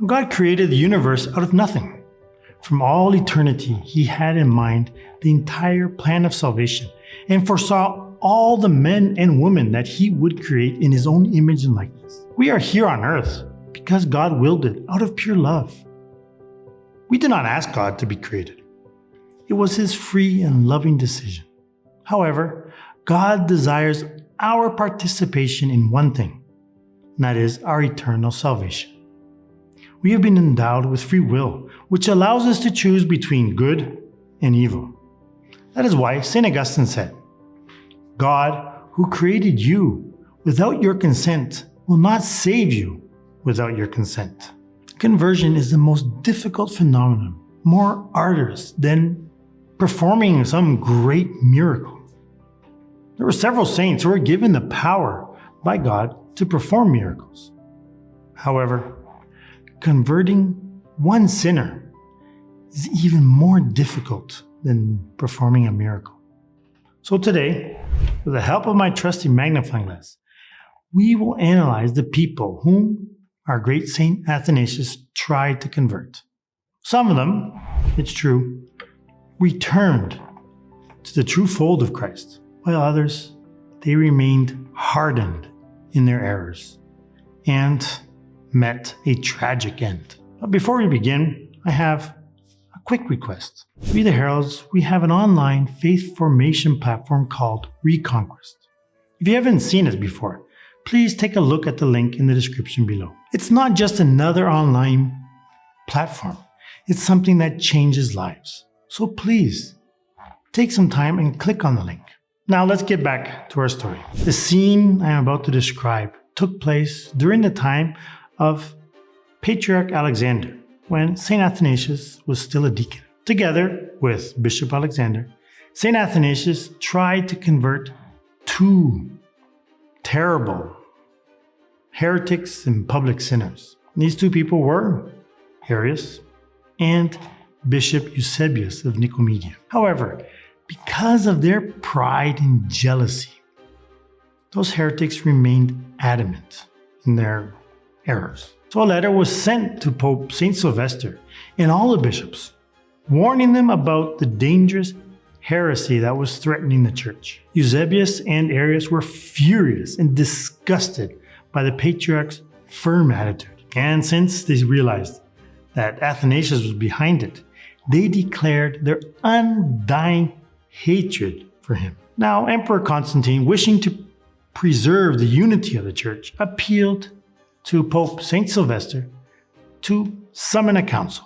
God created the universe out of nothing. From all eternity, He had in mind the entire plan of salvation and foresaw all the men and women that He would create in His own image and likeness. We are here on earth because God willed it out of pure love. We did not ask God to be created. It was His free and loving decision. However, God desires our participation in one thing, and that is our eternal salvation. We have been endowed with free will, which allows us to choose between good and evil. That is why St. Augustine said, God, who created you without your consent, will not save you without your consent. Conversion is the most difficult phenomenon, more arduous than performing some great miracle. There were several saints who were given the power by God to perform miracles. However, converting one sinner is even more difficult than performing a miracle. So today, with the help of my trusty magnifying glass, we will analyze the people whom our great Saint Athanasius tried to convert. Some of them, it's true, returned to the true fold of Christ, while others, they remained hardened in their errors and met a tragic end. But before we begin, I have a quick request. We the Heralds, we have an online faith formation platform called Reconquest. If you haven't seen it before, please take a look at the link in the description below. It's not just another online platform. It's something that changes lives. So please, take some time and click on the link. Now let's get back to our story. The scene I am about to describe took place during the time of Patriarch Alexander, when St. Athanasius was still a deacon. Together with Bishop Alexander, St. Athanasius tried to convert two terrible heretics and public sinners. These two people were Arius and Bishop Eusebius of Nicomedia. However, because of their pride and jealousy, those heretics remained adamant in their errors. So a letter was sent to Pope St. Sylvester and all the bishops, warning them about the dangerous heresy that was threatening the church. Eusebius and Arius were furious and disgusted by the patriarch's firm attitude. And since they realized that Athanasius was behind it, they declared their undying hatred for him. Now, Emperor Constantine, wishing to preserve the unity of the church, appealed to Pope St. Sylvester to summon a council.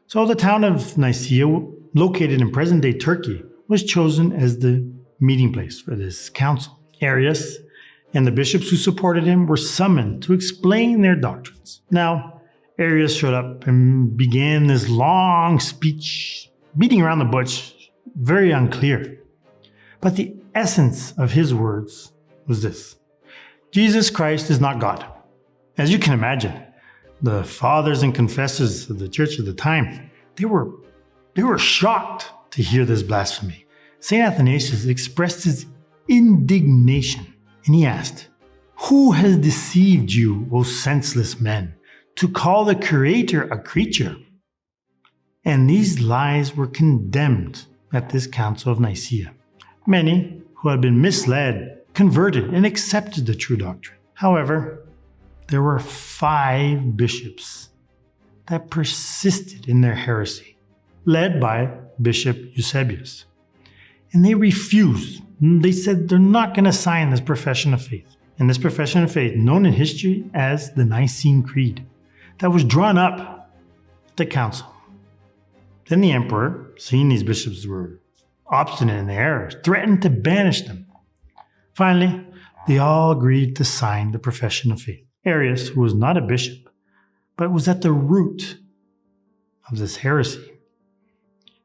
So the town of Nicaea, located in present-day Turkey, was chosen as the meeting place for this council. Arius and the bishops who supported him were summoned to explain their doctrines. Now, Arius showed up and began this long speech, beating around the bush, very unclear. But the essence of his words was this: Jesus Christ is not God. As you can imagine, the fathers and confessors of the church at the time, they were shocked to hear this blasphemy. St. Athanasius expressed his indignation, and he asked, "Who has deceived you, O senseless men, to call the Creator a creature?" And these lies were condemned at this Council of Nicaea. Many who had been misled converted and accepted the true doctrine. However, there were 5 bishops that persisted in their heresy, led by Bishop Eusebius. And they refused. They said they're not going to sign this profession of faith. And this profession of faith, known in history as the Nicene Creed, that was drawn up at the council. Then the emperor, seeing these bishops were obstinate in their errors, threatened to banish them. Finally, they all agreed to sign the profession of faith. Arius, who was not a bishop, but was at the root of this heresy,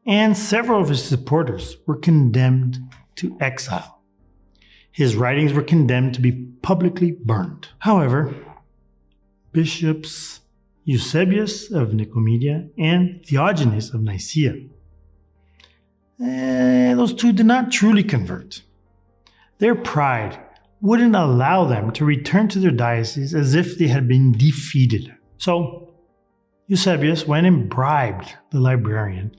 and several of his supporters were condemned to exile. His writings were condemned to be publicly burned. However, bishops Eusebius of Nicomedia and Theogenes of Nicaea, those two did not truly convert. Their pride wouldn't allow them to return to their diocese as if they had been defeated. So Eusebius went and bribed the librarian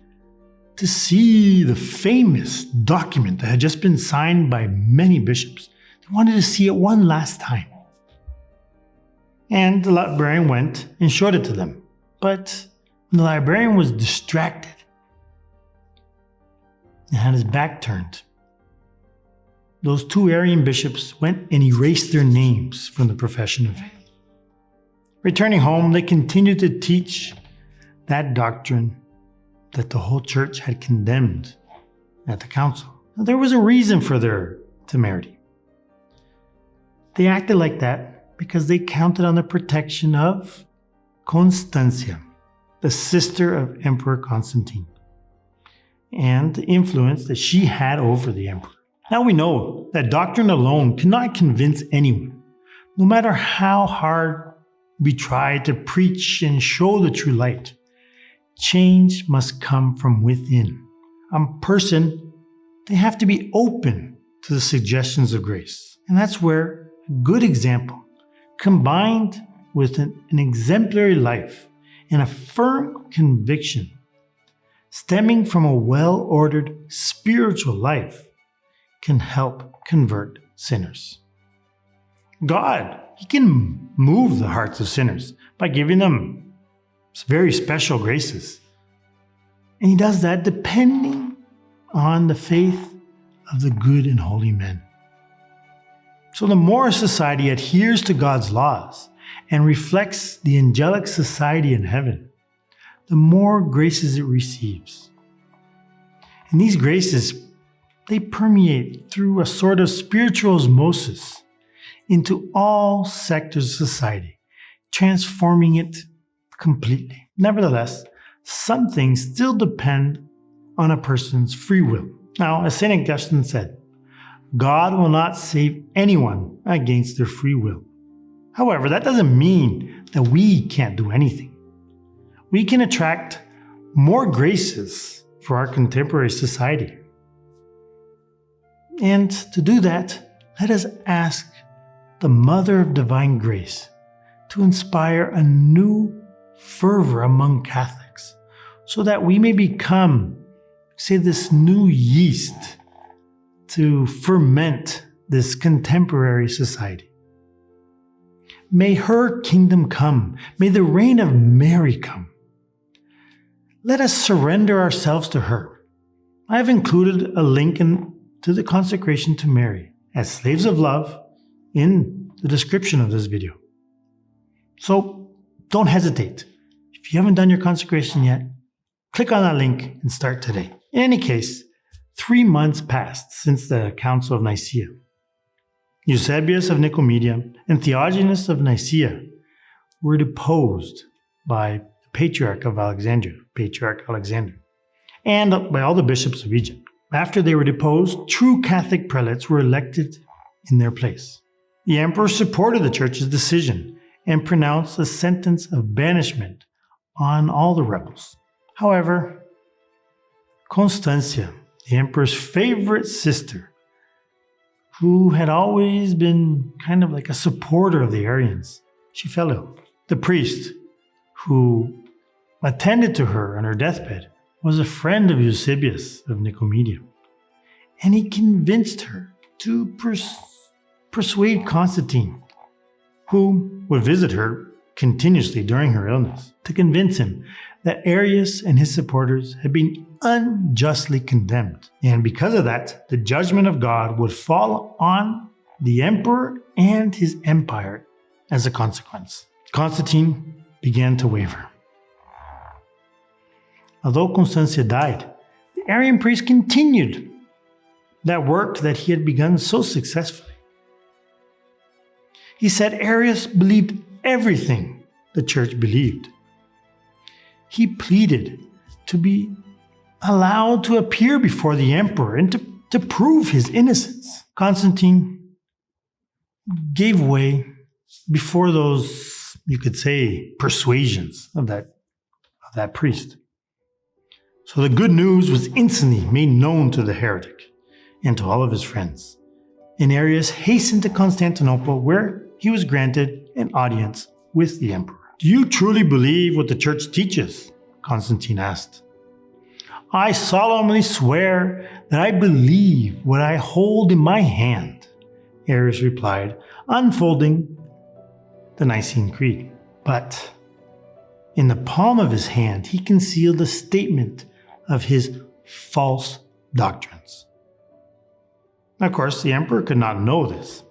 to see the famous document that had just been signed by many bishops. They wanted to see it one last time. And the librarian went and showed it to them. But when the librarian was distracted and had his back turned, those two Arian bishops went and erased their names from the profession of faith. Returning home, they continued to teach that doctrine that the whole church had condemned at the council. Now, there was a reason for their temerity. They acted like that because they counted on the protection of Constantia, the sister of Emperor Constantine, and the influence that she had over the emperor. Now we know that doctrine alone cannot convince anyone, no matter how hard we try to preach and show the true light. Change must come from within. A person, they have to be open to the suggestions of grace. And that's where a good example, combined with an exemplary life and a firm conviction, stemming from a well-ordered spiritual life, can help convert sinners. God, He can move the hearts of sinners by giving them very special graces. And He does that depending on the faith of the good and holy men. So the more a society adheres to God's laws and reflects the angelic society in heaven, the more graces it receives. And these graces, they permeate through a sort of spiritual osmosis into all sectors of society, transforming it completely. Nevertheless, some things still depend on a person's free will. Now, as St. Augustine said, God will not save anyone against their free will. However, that doesn't mean that we can't do anything. We can attract more graces for our contemporary society. And to do that, let us ask the Mother of Divine Grace to inspire a new fervor among Catholics so that we may become, say, this new yeast to ferment this contemporary society. May her kingdom come. May the reign of Mary come. Let us surrender ourselves to her. I have included a link to the consecration to Mary as slaves of love in the description of this video. So don't hesitate. If you haven't done your consecration yet, click on that link and start today. In any case, 3 months passed since the Council of Nicaea. Eusebius of Nicomedia and Theogenes of Nicaea were deposed by the Patriarch of Alexandria, Patriarch Alexander, and by all the bishops of Egypt. After they were deposed, true Catholic prelates were elected in their place. The emperor supported the church's decision and pronounced a sentence of banishment on all the rebels. However, Constantia, the emperor's favorite sister, who had always been kind of like a supporter of the Arians, she fell ill. The priest who attended to her on her deathbed was a friend of Eusebius of Nicomedia, and he convinced her to persuade Constantine, who would visit her continuously during her illness, to convince him that Arius and his supporters had been unjustly condemned. And because of that, the judgment of God would fall on the emperor and his empire as a consequence. Constantine began to waver. Although Constantia died, the Arian priest continued that work that he had begun so successfully. He said Arius believed everything the church believed. He pleaded to be allowed to appear before the emperor and to prove his innocence. Constantine gave way before those, you could say, persuasions of that priest. So the good news was instantly made known to the heretic and to all of his friends. And Arius hastened to Constantinople, where he was granted an audience with the emperor. Do you truly believe what the church teaches? Constantine asked. I solemnly swear that I believe what I hold in my hand, Arius replied, unfolding the Nicene Creed. But in the palm of his hand, he concealed a statement of his false doctrines. Of course, the emperor could not know this.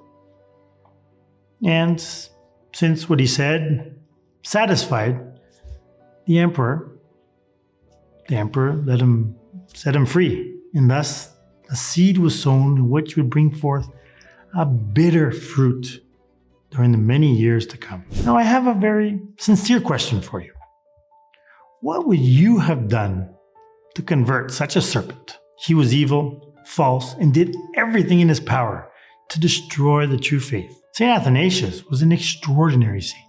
And since what he said satisfied the emperor set him free, and thus a seed was sown which would bring forth a bitter fruit during the many years to come. Now I have a very sincere question for you. What would you have done to convert such a serpent? He was evil, false, and did everything in his power to destroy the true faith. St. Athanasius was an extraordinary saint.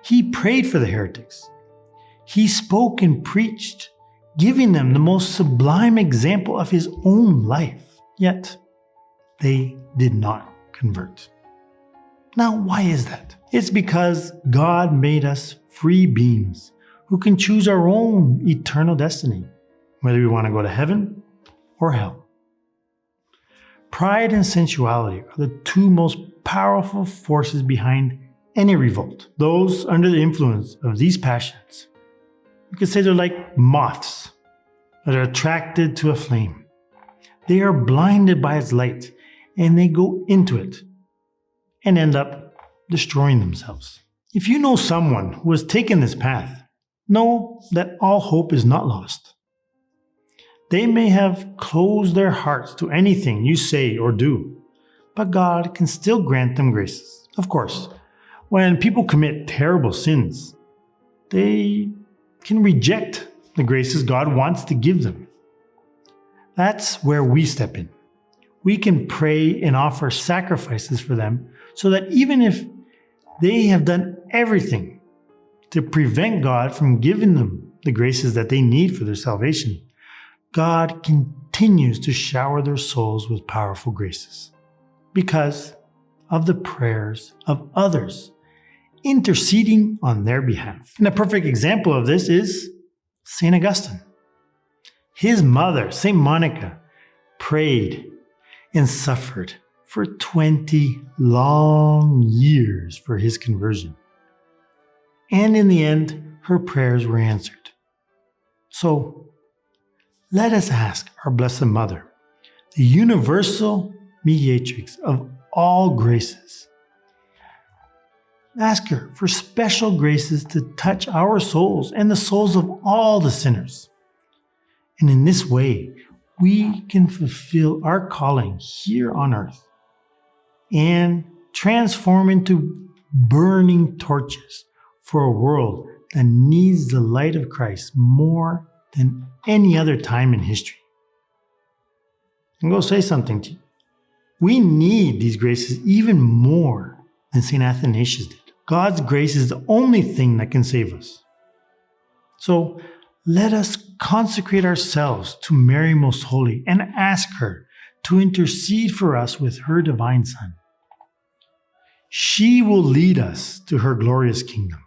He prayed for the heretics. He spoke and preached, giving them the most sublime example of his own life. Yet, they did not convert. Now, why is that? It's because God made us free beings who can choose our own eternal destiny, whether we want to go to heaven or hell. Pride and sensuality are the two most powerful forces behind any revolt. Those under the influence of these passions, you could say they're like moths that are attracted to a flame. They are blinded by its light and they go into it and end up destroying themselves. If you know someone who has taken this path, know that all hope is not lost. They may have closed their hearts to anything you say or do, but God can still grant them graces. Of course, when people commit terrible sins, they can reject the graces God wants to give them. That's where we step in. We can pray and offer sacrifices for them so that even if they have done everything to prevent God from giving them the graces that they need for their salvation, God continues to shower their souls with powerful graces because of the prayers of others interceding on their behalf. And a perfect example of this is St. Augustine. His mother, St. Monica, prayed and suffered for 20 long years for his conversion. And in the end, her prayers were answered. So, let us ask our Blessed Mother, the universal mediatrix of all graces. Ask her for special graces to touch our souls and the souls of all the sinners. And in this way, we can fulfill our calling here on earth and transform into burning torches for a world that needs the light of Christ more than any other time in history. I'm going to say something to you. We need these graces even more than St. Athanasius did. God's grace is the only thing that can save us. So let us consecrate ourselves to Mary Most Holy and ask her to intercede for us with her divine Son. She will lead us to her glorious kingdom.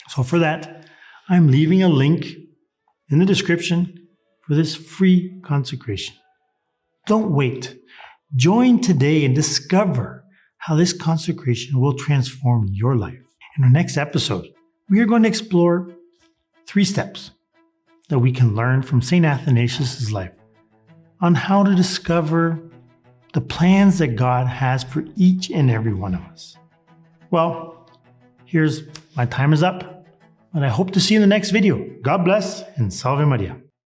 So for that, I'm leaving a link in the description for this free consecration. Don't wait. Join today and discover how this consecration will transform your life. In our next episode, we are going to explore 3 steps that we can learn from St. Athanasius' life on how to discover the plans that God has for each and every one of us. Well, my time is up, and I hope to see you in the next video. God bless and Salve Maria.